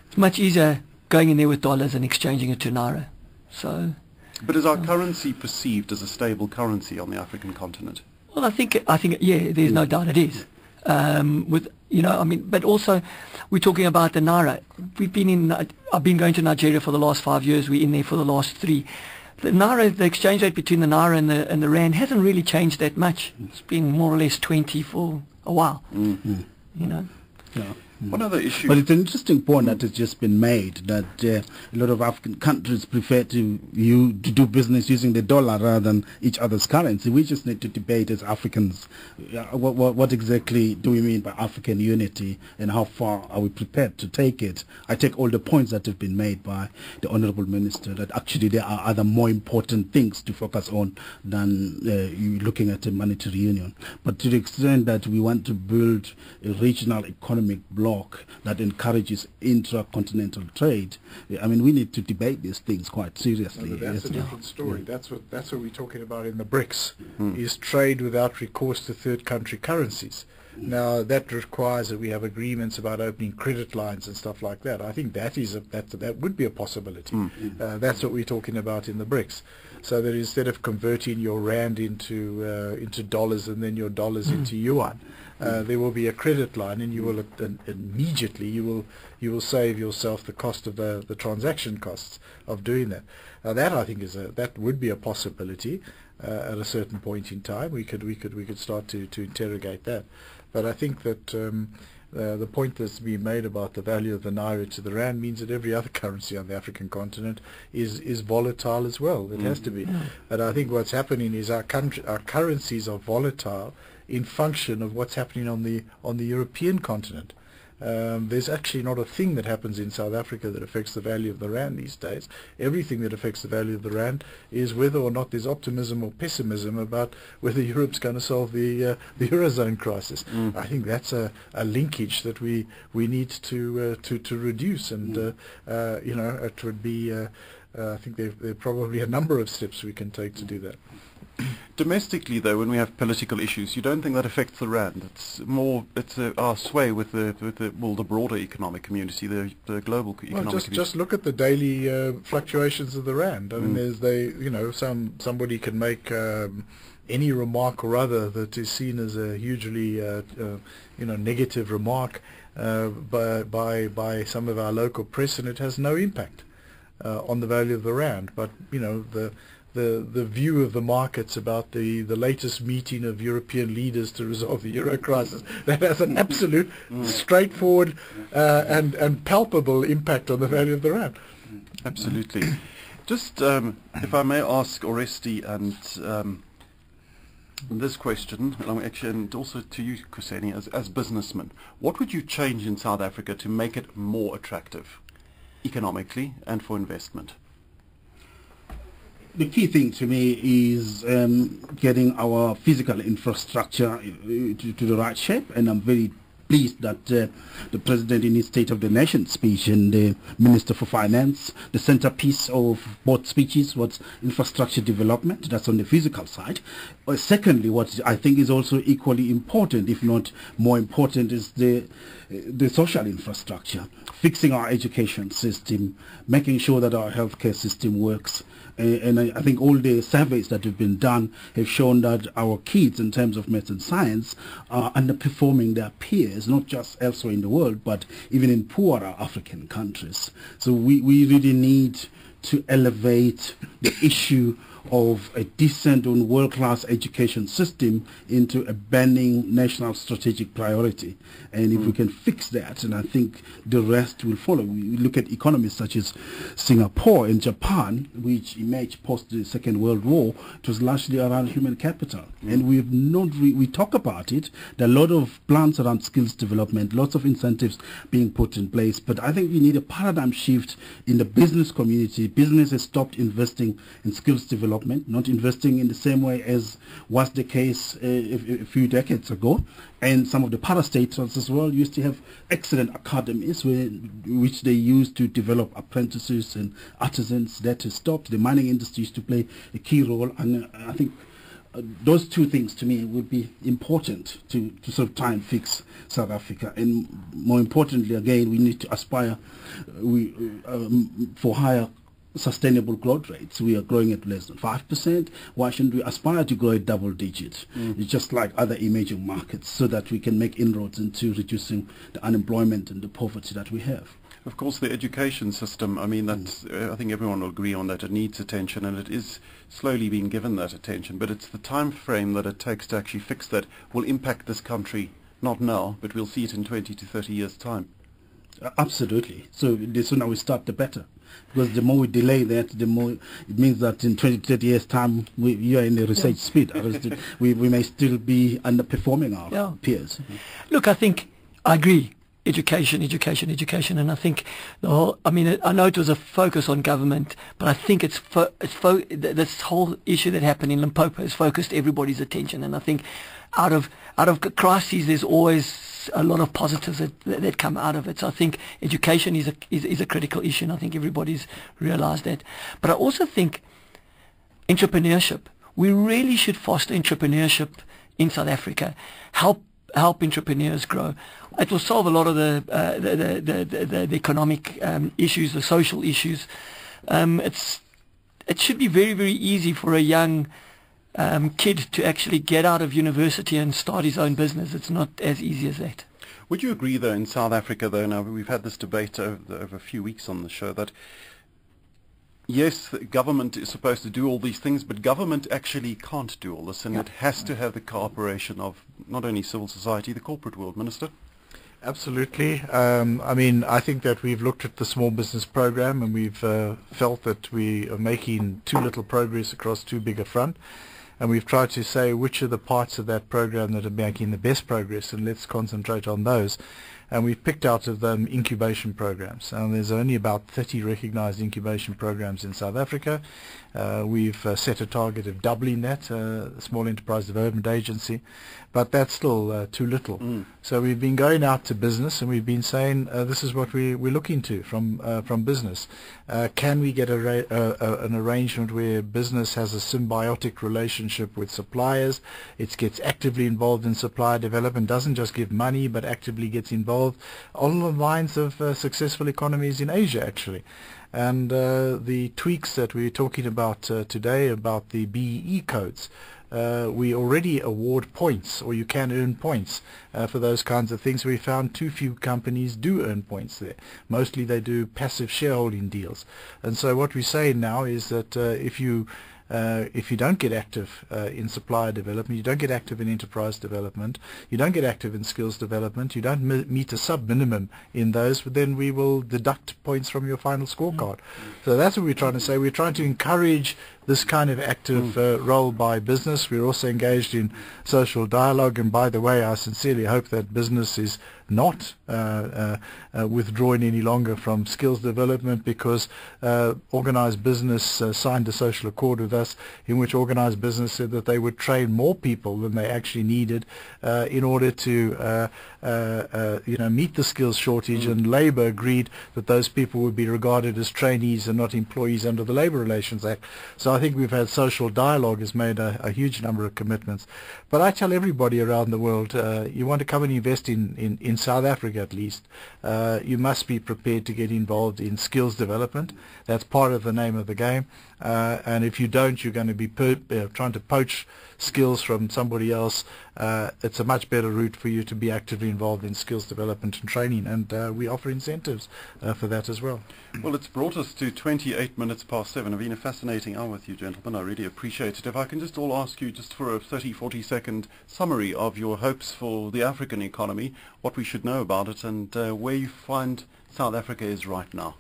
it's much easier going in there with dollars and exchanging it to naira. So. But is our currency perceived as a stable currency on the African continent? Well, I think yeah, there's no doubt it is. But also we're talking about the naira. I've been going to Nigeria for the last 5 years. We're in there for the last 3. The naira, the exchange rate between the naira and the rand hasn't really changed that much. It's been more or less 20 for a while. Mm-hmm. You know. Yeah. One other issue. But it's an interesting point that has just been made, that a lot of African countries prefer to do business using the dollar rather than each other's currency. We just need to debate as Africans what exactly do we mean by African unity and how far are we prepared to take it. I take all the points that have been made by the Honourable Minister that actually there are other more important things to focus on than looking at a monetary union. But to the extent that we want to build a regional economic bloc that encourages intra-continental trade, I mean, we need to debate these things quite seriously. No, that's a different story. Yeah. That's what we're talking about in the BRICS, is trade without recourse to third country currencies. Now, that requires that we have agreements about opening credit lines and stuff like that. I think that would be a possibility. That's what we're talking about in the BRICS. So that instead of converting your rand into dollars and then your dollars into yuan, There will be a credit line, and you will immediately you will save yourself the cost of the transaction costs of doing that. That I think that would be a possibility at a certain point in time. We could start to interrogate that. But I think that the point that's been made about the value of the naira to the rand means that every other currency on the African continent is volatile as well. It has to be. And I think what's happening is our currencies are volatile in function of what's happening on the European continent. There's actually not a thing that happens in South Africa that affects the value of the rand these days. Everything that affects the value of the rand is whether or not there's optimism or pessimism about whether Europe's going to solve the Eurozone crisis. I think that's a linkage that we need to reduce, and it would be. I think there are probably a number of steps we can take to do that. Domestically, though, when we have political issues, you don't think that affects the rand? It's more, our sway with the broader economic community, the global economic community. Just look at the daily fluctuations of the rand. I mean, somebody can make any remark or other that is seen as a hugely negative remark by some of our local press, and it has no impact on the value of the rand. But the view of the markets about the latest meeting of European leaders to resolve the euro crisis, that has an absolute, straightforward and palpable impact on the value of the rand. Absolutely. Just, if I may ask Oresti and this question, and also to you, Kuseni, as businessmen, what would you change in South Africa to make it more attractive economically and for investment? The key thing to me is getting our physical infrastructure to the right shape, and I'm very pleased that the President in his State of the Nation speech and the Minister for Finance, the centerpiece of both speeches was infrastructure development. That's on the physical side. Secondly, what I think is also equally important, if not more important, is the social infrastructure, fixing our education system, making sure that our healthcare system works. And I think all the surveys that have been done have shown that our kids, in terms of maths and science, are underperforming their peers, not just elsewhere in the world, but even in poorer African countries. So we really need to elevate the issue of a decent and world-class education system into a burning national strategic priority. And if we can fix that, and I think the rest will follow. We look at economies such as Singapore and Japan, which emerged post the Second World War. It was largely around human capital. And we talk about it. There are a lot of plans around skills development, lots of incentives being put in place. But I think we need a paradigm shift in the business community. Business has stopped investing in skills development, not investing in the same way as was the case a few decades ago. And some of the parastates as well used to have excellent academies which they used to develop apprentices and artisans. That has stopped. The mining industry used to play a key role, and I think those two things to me would be important to sort of try and fix South Africa. And more importantly, again, we need to aspire for higher sustainable growth rates. We are growing at less than 5%. Why shouldn't we aspire to grow at double digits? It's just like other emerging markets, so that we can make inroads into reducing the unemployment and the poverty that we have. Of course, the education system, I mean, that's, I think everyone will agree on that. It needs attention, and it is slowly being given that attention. But it's the time frame that it takes to actually fix that will impact this country, not now, but we'll see it in 20 to 30 years' time. Absolutely. So the sooner we start, the better. Because the more we delay that, the more it means that in 20 to 30 years' time, you are in the research speed. We may still be underperforming our peers. Look, I think I agree. Education, and I think the whole. I mean, I know it was a focus on government, but I think this whole issue that happened in Limpopo has focused everybody's attention. And I think out of crises, there's always a lot of positives that come out of it. So I think education is a critical issue, and I think everybody's realised that. But I also think entrepreneurship. We really should foster entrepreneurship in South Africa. Help entrepreneurs grow. It will solve a lot of the economic issues, the social issues. It should be very, very easy for a young kid to actually get out of university and start his own business. It's not as easy as that. Would you agree, though, in South Africa, though, now we've had this debate over a few weeks on the show, that yes, the government is supposed to do all these things, but government actually can't do all this, and it has to have the cooperation of not only civil society, the corporate world. Minister? Absolutely. I mean, I think that we've looked at the small business program, and we've felt that we are making too little progress across too big a front. And we've tried to say which are the parts of that program that are making the best progress, and let's concentrate on those. And we've picked out of them incubation programs. And there's only about 30 recognized incubation programs in South Africa. We've set a target of doubling that, Small Enterprise Development Agency, but that's still too little. So we've been going out to business, and we've been saying this is what we're looking to from business. Can we get an arrangement where business has a symbiotic relationship with suppliers? It gets actively involved in supplier development, doesn't just give money, but actively gets involved on the lines of successful economies in Asia, actually. And the tweaks that we're talking about today about the BEE codes, we already award points, or you can earn points for those kinds of things. We found too few companies do earn points there. Mostly they do passive shareholding deals. And so what we're saying now is that if you don't get active in supplier development, you don't get active in enterprise development, you don't get active in skills development, you don't meet a sub-minimum in those, but then we will deduct points from your final scorecard. So that's what we're trying to say. We're trying to encourage this kind of active role by business. We're also engaged in social dialogue, and by the way, I sincerely hope that business is not withdrawing any longer from skills development, because organized business signed a social accord with us in which organized business said that they would train more people than they actually needed in order to meet the skills shortage, and Labour agreed that those people would be regarded as trainees and not employees under the Labour Relations Act. So I think we've had social dialogue has made a huge number of commitments. But I tell everybody around the world, you want to come and invest in South Africa at least, you must be prepared to get involved in skills development. That's part of the name of the game. And if you don't, you're going to be trying to poach skills from somebody else. It's a much better route for you to be actively involved in skills development and training, and we offer incentives for that as well. Well, it's brought us to 28 minutes past 7. It's been a fascinating hour with you, gentlemen. I really appreciate it. If I can just all ask you just for a 30-40 second summary of your hopes for the African economy, what we should know about it, and where you find South Africa is right now.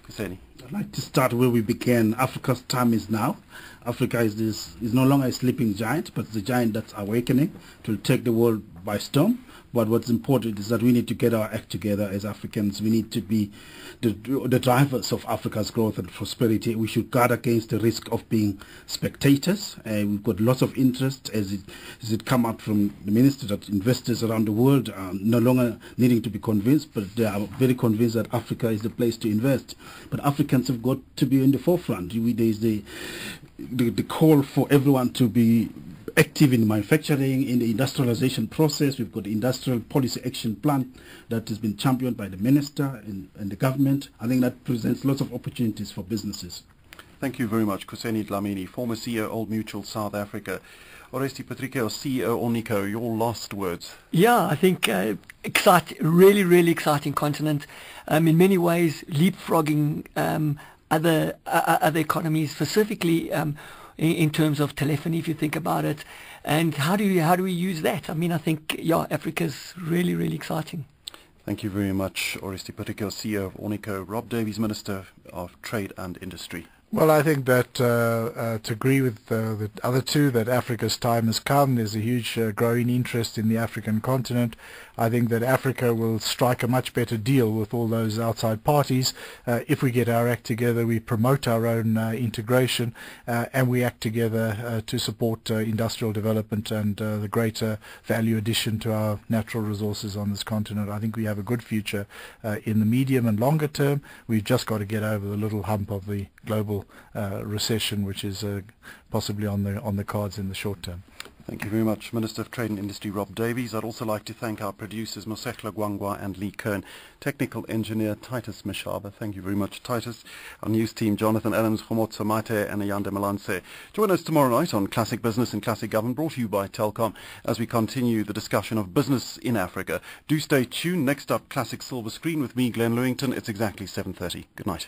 Kuseni. I'd like to start where we began. Africa's time is now. Africa is no longer a sleeping giant, but it's a giant that's awakening. It will take the world by storm. But what's important is that we need to get our act together as Africans. We need to be the drivers of Africa's growth and prosperity. We should guard against the risk of being spectators. We've got lots of interest, as it come out from the minister, that investors around the world are no longer needing to be convinced, but they are very convinced that Africa is the place to invest. But Africans have got to be in the forefront. There's the call for everyone to be active in manufacturing, in the industrialization process. We've got the industrial policy action plan that has been championed by the minister and the government. I think that presents lots of opportunities for businesses. Thank you very much, Kuseni Dlamini, former CEO, Old Mutual, South Africa. Oresti Patricios, CEO, Ornico, your last words. Yeah, I think really exciting continent. In many ways, leapfrogging other economies, specifically in terms of telephony, if you think about it. And how do we use that? I mean, I think, Africa's really exciting. Thank you very much, Oresti Patricios, CEO of Ornico. Rob Davies, Minister of Trade and Industry. Well, I think that to agree with the other two, that Africa's time has come. There's a huge growing interest in the African continent. I think that Africa will strike a much better deal with all those outside parties if we get our act together, we promote our own integration, and we act together to support industrial development and the greater value addition to our natural resources on this continent. I think we have a good future in the medium and longer term. We've just got to get over the little hump of the global recession, which is possibly on the cards in the short term. Thank you very much, Minister of Trade and Industry Rob Davies. I'd also like to thank our producers Mosekla Gwangwa and Lee Kern, technical engineer Titus Mishaba. Thank you very much, Titus. Our news team, Jonathan Adams, Khomotso Mate and Ayande Malanse. Join us tomorrow night on Classic Business and Classic Government, brought to you by Telkom, as we continue the discussion of business in Africa. Do stay tuned. Next up, Classic Silver Screen with me, Glenn Lewington. It's exactly 7:30. Good night.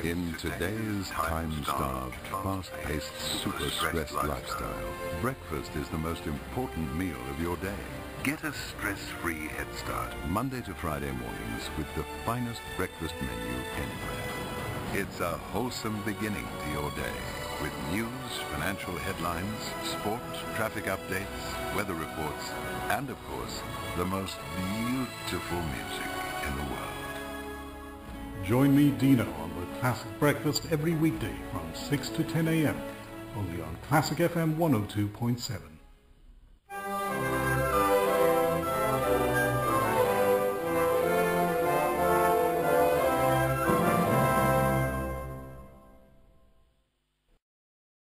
In today's time-starved, fast-paced, super-stressed lifestyle, breakfast is the most important meal of your day. Get a stress-free head start Monday to Friday mornings with the finest breakfast menu anywhere. It's a wholesome beginning to your day with news, financial headlines, sport, traffic updates, weather reports, and of course, the most beautiful music in the world. Join me, Dino, on the Classic Breakfast every weekday from 6 to 10 a.m. only on Classic FM 102.7.